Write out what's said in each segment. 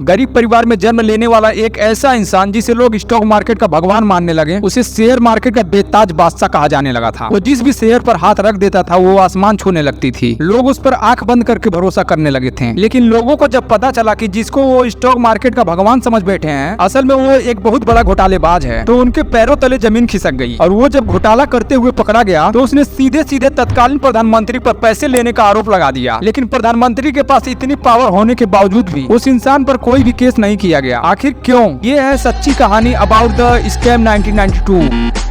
गरीब परिवार में जन्म लेने वाला एक ऐसा इंसान जिसे लोग स्टॉक मार्केट का भगवान मानने लगे, उसे शेयर मार्केट का बेताज बादशाह कहा जाने लगा था। वो जिस भी शेयर पर हाथ रख देता था वो आसमान छूने लगती थी। लोग उस पर आंख बंद करके भरोसा करने लगे थे। लेकिन लोगों को जब पता चला कि जिसको वो स्टॉक मार्केट का भगवान समझ बैठे हैं, असल में वो एक बहुत बड़ा घोटालेबाज है, तो उनके पैरों तले जमीन खिसक गई। और वो जब घोटाला करते हुए पकड़ा गया तो उसने सीधे सीधे तत्कालीन प्रधानमंत्री पर पैसे लेने का आरोप लगा दिया। लेकिन प्रधानमंत्री के पास इतनी पावर होने के बावजूद भी उस इंसान पर कोई भी केस नहीं किया गया। आखिर क्यों? ये है सच्ची कहानी अबाउट द स्कैम 1992।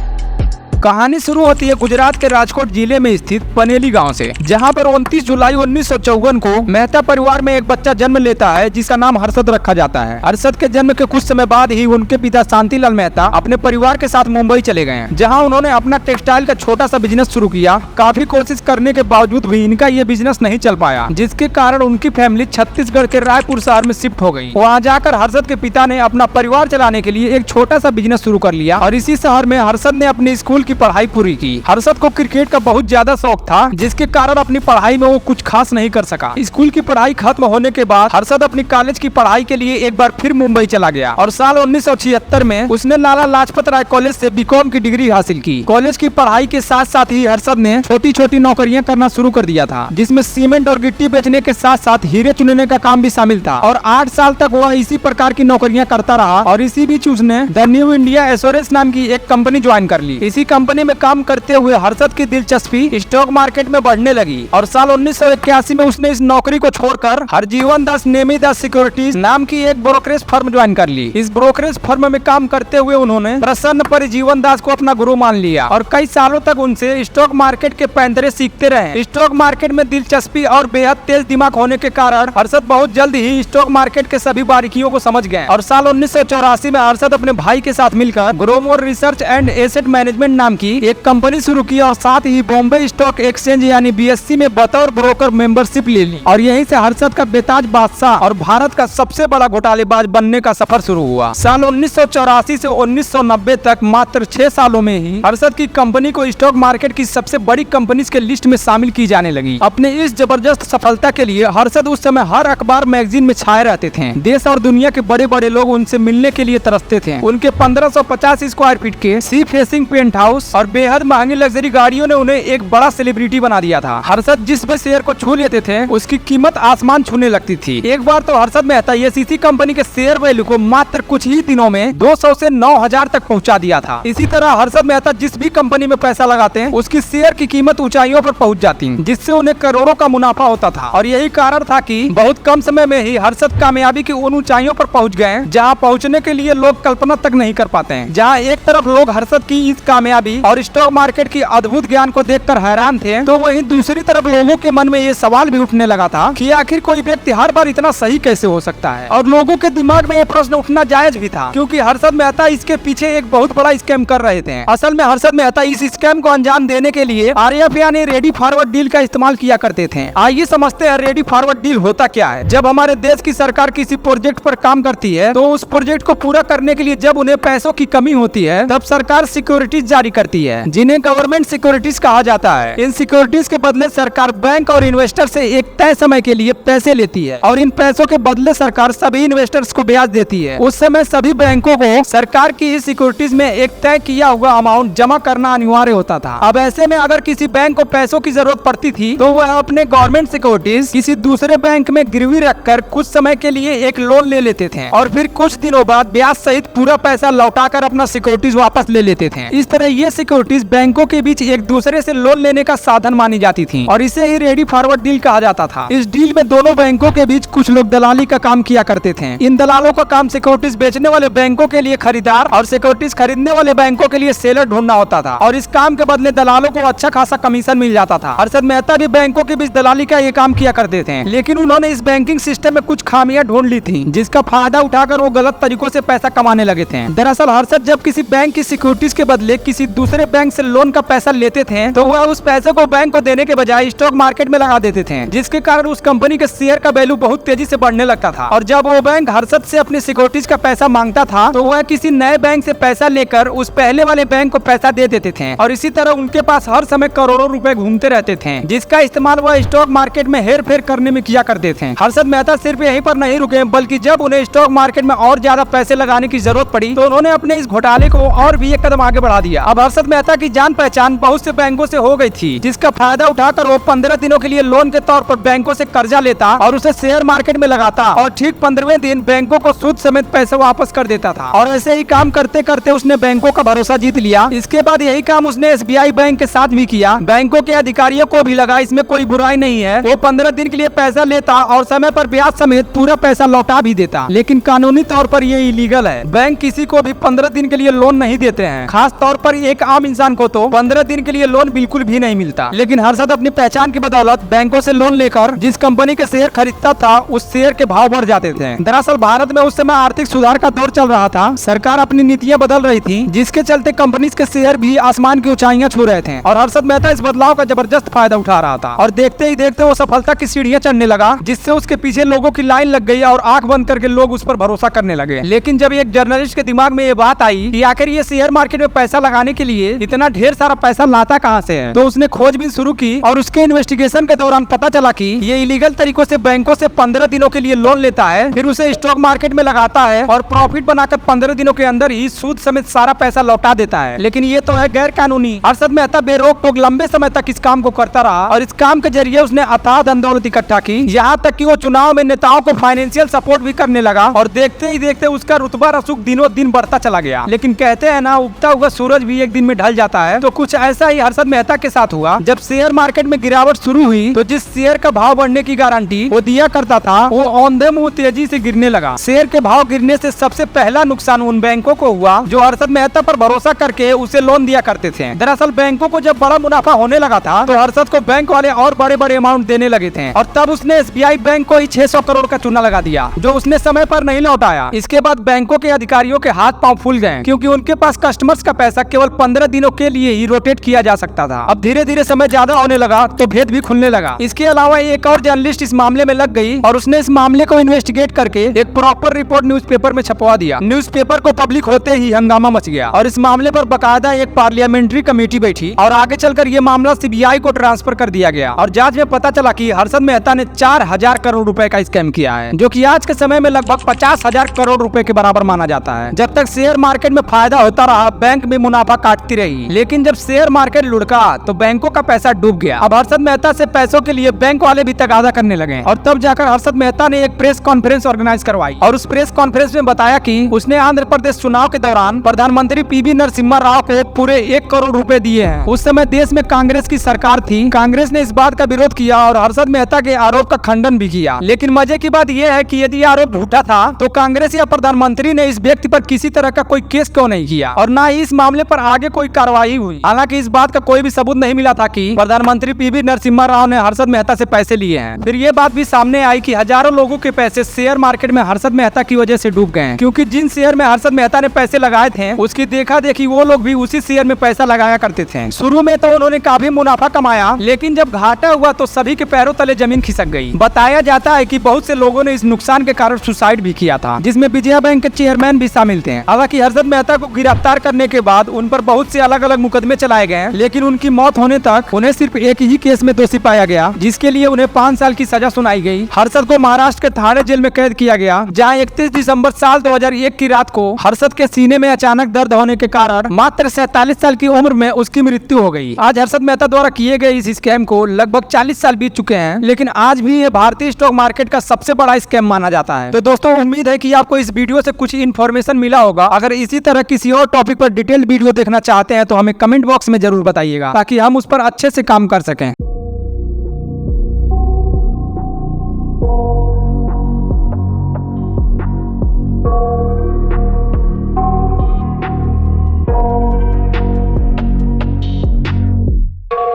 कहानी शुरू होती है गुजरात के राजकोट जिले में स्थित पनेली गांव से, जहां पर 29 जुलाई 1954 को मेहता परिवार में एक बच्चा जन्म लेता है जिसका नाम हर्षद रखा जाता है। हर्षद के जन्म के कुछ समय बाद ही उनके पिता शांतिलाल मेहता अपने परिवार के साथ मुंबई चले गए, जहां उन्होंने अपना टेक्सटाइल का छोटा सा बिजनेस शुरू किया। काफी कोशिश करने के बावजूद भी इनका ये बिजनेस नहीं चल पाया, जिसके कारण उनकी फैमिली छत्तीसगढ़ के रायपुर शहर में शिफ्ट हो गई। वहाँ जाकर हर्षद के पिता ने अपना परिवार चलाने के लिए एक छोटा सा बिजनेस शुरू कर लिया और इसी शहर में हर्षद ने अपनी स्कूल की पढ़ाई पूरी की। हर्षद को क्रिकेट का बहुत ज्यादा शौक था, जिसके कारण अपनी पढ़ाई में वो कुछ खास नहीं कर सका। स्कूल की पढ़ाई खत्म होने के बाद हर्षद अपनी कॉलेज की पढ़ाई के लिए एक बार फिर मुंबई चला गया और साल 1976 में उसने लाला लाजपत राय कॉलेज से बीकॉम की डिग्री हासिल की। कॉलेज की पढ़ाई के साथ साथ ही हर्षद ने छोटी छोटी नौकरियां करना शुरू कर दिया था, जिसमें सीमेंट और गिट्टी बेचने के साथ साथ हीरे चुनने का काम भी शामिल था। और 8 साल तक वह इसी प्रकार की नौकरियां करता रहा और इसी बीच उसने द न्यू इंडिया एश्योरेंस नाम की एक कंपनी ज्वाइन कर ली। इसी कंपनी में काम करते हुए हर्षद की दिलचस्पी स्टॉक मार्केट में बढ़ने लगी और साल 1981 में उसने इस नौकरी को छोड़कर हरजीवन दास नेमी दास सिक्योरिटीज नाम की एक ब्रोकरेज फर्म ज्वाइन कर ली। इस ब्रोकरेज फर्म में काम करते हुए उन्होंने प्रसन्न परिजीवन दास को अपना गुरु मान लिया और कई सालों तक उनसे स्टॉक मार्केट के पैंतरे सीखते रहे। स्टॉक मार्केट में दिलचस्पी और बेहद तेज दिमाग होने के कारण हर्षद बहुत जल्द ही स्टॉक मार्केट के सभी बारीकियों को समझ गए और साल 1984 में हर्षद अपने भाई के साथ मिलकर Growmore research and asset management नाम की एक कंपनी शुरू की और साथ ही बॉम्बे स्टॉक एक्सचेंज यानी बीएससी में बतौर ब्रोकर मेंबरशिप ले ली। और यहीं से हर्षद का बेताज बादशाह और भारत का सबसे बड़ा घोटालेबाज बनने का सफर शुरू हुआ। साल 1984 से 1990 तक मात्र 6 सालों में ही हर्षद की कंपनी को स्टॉक मार्केट की सबसे बड़ी कंपनीज के लिस्ट में शामिल की जाने लगी। अपने इस जबरदस्त सफलता के लिए हर्षद उस समय हर अखबार मैगजीन में छाए रहते थे। देश और दुनिया के बड़े बड़े लोग उनसे मिलने के लिए तरसते थे। उनके 1550 स्क्वायर फीट के सी फेसिंग पेंट हाउस और बेहद महंगी लग्जरी गाड़ियों ने उन्हें एक बड़ा सेलिब्रिटी बना दिया था। हर्षद जिस भी शेयर को छू लेते थे उसकी कीमत आसमान छूने लगती थी। एक बार तो हर्षद मेहता एसीसी कंपनी के शेयर वैल्यू को मात्र कुछ ही दिनों में 200 से 9000 तक पहुंचा दिया था। इसी तरह हर्षद मेहता जिस भी कंपनी में पैसा लगाते हैं उसकी शेयर की कीमत ऊंचाइयों पर पहुंच जाती, जिससे उन्हें करोड़ों का मुनाफा होता था। और यही कारण था कि बहुत कम समय में ही हर्षद कामयाबी की उन ऊंचाइयों पर पहुंच गए जहाँ पहुँचने के लिए लोग कल्पना तक नहीं कर पाते हैं। जहाँ एक तरफ लोग हर्षद की इस कामयाबी और स्टॉक मार्केट की अद्भुत ज्ञान को देखकर हैरान थे, तो वहीं दूसरी तरफ लोगों के मन में ये सवाल भी उठने लगा था कि आखिर कोई व्यक्ति हर बार इतना सही कैसे हो सकता है। और लोगों के दिमाग में ये प्रश्न उठना जायज भी था, क्योंकि हर्षद मेहता इसके पीछे एक बहुत बड़ा स्कैम कर रहे थे। असल में हर्षद मेहता इस स्कैम को अंजाम देने के लिए RF यानी रेडी फॉरवर्ड डील का इस्तेमाल किया करते थे। आइए समझते हैं रेडी फॉरवर्ड डील होता क्या है। जब हमारे देश की सरकार किसी प्रोजेक्ट पर काम करती है तो उस प्रोजेक्ट को पूरा करने के लिए जब उन्हें पैसों की कमी होती है तब सरकार सिक्योरिटीज जारी करती है, जिन्हें गवर्नमेंट सिक्योरिटीज कहा जाता है। इन सिक्योरिटीज के बदले सरकार बैंक और इन्वेस्टर से एक तय समय के लिए पैसे लेती है और इन पैसों के बदले सरकार सभी इन्वेस्टर्स को ब्याज देती है। उस समय सभी बैंकों को सरकार की इस सिक्योरिटीज में एक तय किया हुआ अमाउंट जमा करना अनिवार्य होता था। अब ऐसे में अगर किसी बैंक को पैसों की जरूरत पड़ती थी तो वह अपने गवर्नमेंट सिक्योरिटीज किसी दूसरे बैंक में गिरवी रखकर कुछ समय के लिए एक लोन ले लेते थे और फिर कुछ दिनों बाद ब्याज सहित पूरा पैसा लौटाकर अपना सिक्योरिटीज वापस ले लेते थे। इस तरह ये सिक्योरिटीज बैंकों के बीच एक दूसरे से लोन लेने का साधन मानी जाती थी और इसे ही रेडी फॉरवर्ड डील कहा जाता था। इस डील में दोनों बैंकों के बीच कुछ लोग दलाली का काम किया करते थे। इन दलालों का काम सिक्योरिटीज बेचने वाले बैंकों के लिए खरीदार और सिक्योरिटीज खरीदने वाले बैंकों के लिए सेलर ढूंढना होता था और इस काम के बदले दलालों को अच्छा खासा कमीशन मिल जाता था। हर्षद मेहता भी बैंकों के बीच दलाली का ये काम किया करते थे, लेकिन उन्होंने इस बैंकिंग सिस्टम में कुछ खामियां ढूंढ ली थी, जिसका फायदा उठाकर वो गलत तरीकों से पैसा कमाने लगे थे। दरअसल हर्षद जब किसी बैंक की सिक्योरिटीज के बदले किसी दूसरे बैंक से लोन का पैसा लेते थे तो वह उस पैसे को बैंक को देने के बजाय स्टॉक मार्केट में लगा देते थे, जिसके कारण उस कंपनी के शेयर का वैल्यू बहुत तेजी से बढ़ने लगता था। और जब वो बैंक हर्षद से अपनी सिक्योरिटीज का पैसा मांगता था तो वह किसी नए बैंक से पैसा लेकर उस पहले वाले बैंक को पैसा दे देते थे और इसी तरह उनके पास हर समय करोड़ों रुपए घूमते रहते थे, जिसका इस्तेमाल वह स्टॉक मार्केट में हेर फेर करने में किया करते थे। हर्षद मेहता सिर्फ यहीं पर नहीं रुके, बल्कि जब उन्हें स्टॉक मार्केट में और ज्यादा पैसे लगाने की जरूरत पड़ी तो उन्होंने अपने इस घोटाले को और भी एक कदम आगे बढ़ा दिया। अब हर्षद मेहता की जान पहचान बहुत से बैंकों से हो गई थी, जिसका फायदा उठाकर वो 15 दिनों के लिए लोन के तौर पर बैंकों से कर्जा लेता और उसे शेयर मार्केट में लगाता और ठीक 15वें दिन बैंकों को सूद समेत पैसे वापस कर देता था। और ऐसे ही काम करते करते उसने बैंकों का भरोसा जीत लिया। इसके बाद यही काम उसने SBI बैंक के साथ भी किया। बैंकों के अधिकारियों को भी लगा इसमें कोई बुराई नहीं है, वो 15 दिन के लिए पैसा लेता और समय पर ब्याज समेत पूरा पैसा लौटा भी देता, लेकिन कानूनी तौर पर ये इलीगल है। बैंक किसी को भी 15 दिन के लिए लोन नहीं देते हैं, खास तौर पर एक आम इंसान को तो 15 दिन के लिए लोन बिल्कुल भी नहीं मिलता। लेकिन हर्षद अपनी पहचान की बदौलत बैंकों से लोन लेकर जिस कंपनी के शेयर खरीदता था उस शेयर के भाव बढ़ जाते थे। दरअसल भारत में उस समय आर्थिक सुधार का दौर चल रहा था, सरकार अपनी नीतियां बदल रही थी, जिसके चलते कंपनी के शेयर भी आसमान की ऊंचाइयां छू रहे थे और हर्षद मेहता इस बदलाव का जबरदस्त फायदा उठा रहा था। और देखते ही देखते वो सफलता की सीढ़ियां चढ़ने लगा, जिससे उसके पीछे लोगों की लाइन लग गई और आंख बंद करके लोग उस पर भरोसा करने लगे। लेकिन जब एक जर्नलिस्ट के दिमाग में ये बात आई कि आखिर ये शेयर मार्केट में पैसा लगाने के लिए इतना ढेर सारा पैसा लाता कहां से है, तो उसने खोजबीन शुरू की और उसके इन्वेस्टिगेशन के दौरान पता चला कि ये इलीगल तरीकों से बैंकों से 15 दिनों के लिए लोन लेता है, फिर उसे स्टॉक मार्केट में लगाता है और प्रॉफिट बनाकर 15 दिनों के अंदर ही सूद समेत सारा पैसा लौटा देता है। लेकिन ये तो है गैर कानूनी। हर्षद मेहता बेरोक टोक लंबे समय तक इस काम को करता रहा और इस काम के जरिए उसने अथाह धन दौलत इकट्ठा की, यहाँ तक कि वो चुनाव में नेताओं को फाइनेंशियल सपोर्ट भी करने लगा और देखते ही देखते उसका रुतबा रसूख दिनों दिन बढ़ता चला गया। लेकिन कहते हैं ना, उगता हुआ सूरज भी एक दिन में ढल जाता है, तो कुछ ऐसा ही हर्षद मेहता के साथ हुआ। जब शेयर मार्केट में गिरावट शुरू हुई तो जिस शेयर का भाव बढ़ने की गारंटी वो दिया करता था वो औंधे मुंह तेजी से गिरने लगा। शेयर के भाव गिरने से सबसे पहला नुकसान उन बैंकों को हुआ जो हर्षद मेहता पर भरोसा करके उसे लोन दिया करते थे। दरअसल बैंकों को जब बड़ा मुनाफा होने लगा था तो हर्षद को बैंक वाले और बड़े बड़े अमाउंट देने लगे थे और तब उसने SBI बैंक को ही 600 करोड़ का चूना लगा दिया, जो उसने समय पर नहीं लौटाया। इसके बाद बैंकों के अधिकारियों के हाथ पांव फूल गए, क्योंकि उनके पास कस्टमर्स का पैसा केवल 15 दिनों के लिए ही रोटेट किया जा सकता था। अब धीरे धीरे समय ज्यादा होने लगा तो भेद भी खुलने लगा। इसके अलावा एक और जर्नलिस्ट इस मामले में लग गई और उसने इस मामले को इन्वेस्टिगेट करके एक प्रॉपर रिपोर्ट न्यूज़पेपर में छपवा दिया। न्यूज़पेपर को पब्लिक होते ही हंगामा मच गया और इस मामले पर बकायदा एक पार्लियामेंट्री कमेटी बैठी और आगे चलकर ये मामला CBI को ट्रांसफर कर दिया गया और जांच में पता चला कि हर्षद मेहता ने 4000 करोड़ रुपए का स्कैम किया है, जो कि आज के समय में लगभग 50,000 करोड़ रुपए के बराबर माना जाता है। जब तक शेयर मार्केट में फायदा होता रहा, बैंक भी मुनाफा काटती रही, लेकिन जब शेयर मार्केट लुढ़का तो बैंकों का पैसा डूब गया। अब हर्षद मेहता से पैसों के लिए बैंक वाले भी तगादा करने लगे और तब जाकर हर्षद मेहता ने एक प्रेस कॉन्फ्रेंस ऑर्गेनाइज करवाई और उस प्रेस कॉन्फ्रेंस में बताया कि उसने आंध्र प्रदेश चुनाव के दौरान प्रधानमंत्री PV नरसिम्हा राव को पूरे 1 करोड़ रुपए दिए हैं। उस समय देश में कांग्रेस की सरकार थी। कांग्रेस ने इस बात का विरोध किया और हर्षद मेहता के आरोप का खंडन भी किया। लेकिन मजे की बात यह है कि यदि आरोप झूठा था तो कांग्रेस या प्रधानमंत्री ने इस व्यक्ति पर किसी तरह का कोई केस क्यों नहीं किया और न ही इस मामले पर आगे कोई कार्रवाई हुई। हालांकि इस बात का कोई भी सबूत नहीं मिला था कि प्रधानमंत्री PV नरसिम्हा राव ने हर्षद मेहता से पैसे लिए हैं। फिर ये बात भी सामने आई कि हजारों लोगों के पैसे शेयर मार्केट में हर्षद मेहता की वजह से डूब गए, क्योंकि जिन शेयर में हर्षद मेहता ने पैसे लगाए थे उसकी देखा देखी वो लोग भी उसी शेयर में पैसा लगाया करते थे। शुरू में तो उन्होंने काफी मुनाफा कमाया, लेकिन जब घाटा हुआ तो सभी के पैरों तले जमीन खिसक गई। बताया जाता है कि बहुत से लोगों ने इस नुकसान के कारण सुसाइड भी किया था, जिसमें विजया बैंक के चेयरमैन भी शामिल थे। हालांकि हर्षद मेहता को गिरफ्तार करने के बाद उन पर बहुत से अलग अलग मुकदमे चलाए गए, लेकिन उनकी मौत होने तक उन्हें सिर्फ एक ही केस में दोषी पाया गया, जिसके लिए उन्हें 5 साल की सजा सुनाई गई। हर्षद को महाराष्ट्र के थाने जेल में कैद किया गया, जहां 31 दिसंबर साल 2001 की रात को हर्षद के सीने में अचानक दर्द होने के कारण मात्र 47 साल की उम्र में उसकी मृत्यु हो गई। आज हर्षद मेहता द्वारा किए गए इस स्कैम को लगभग 40 साल बीत चुके हैं, लेकिन आज भी ये भारतीय स्टॉक मार्केट का सबसे बड़ा स्कैम माना जाता है। तो दोस्तों, उम्मीद है कि आपको इस वीडियो से कुछ इन्फॉर्मेशन मिला होगा। अगर इसी तरह किसी और टॉपिक पर डिटेल वीडियो देखना चाहते हैं तो हमें कमेंट बॉक्स में जरूर बताइएगा, ताकि हम उस पर अच्छे से काम कर सकें।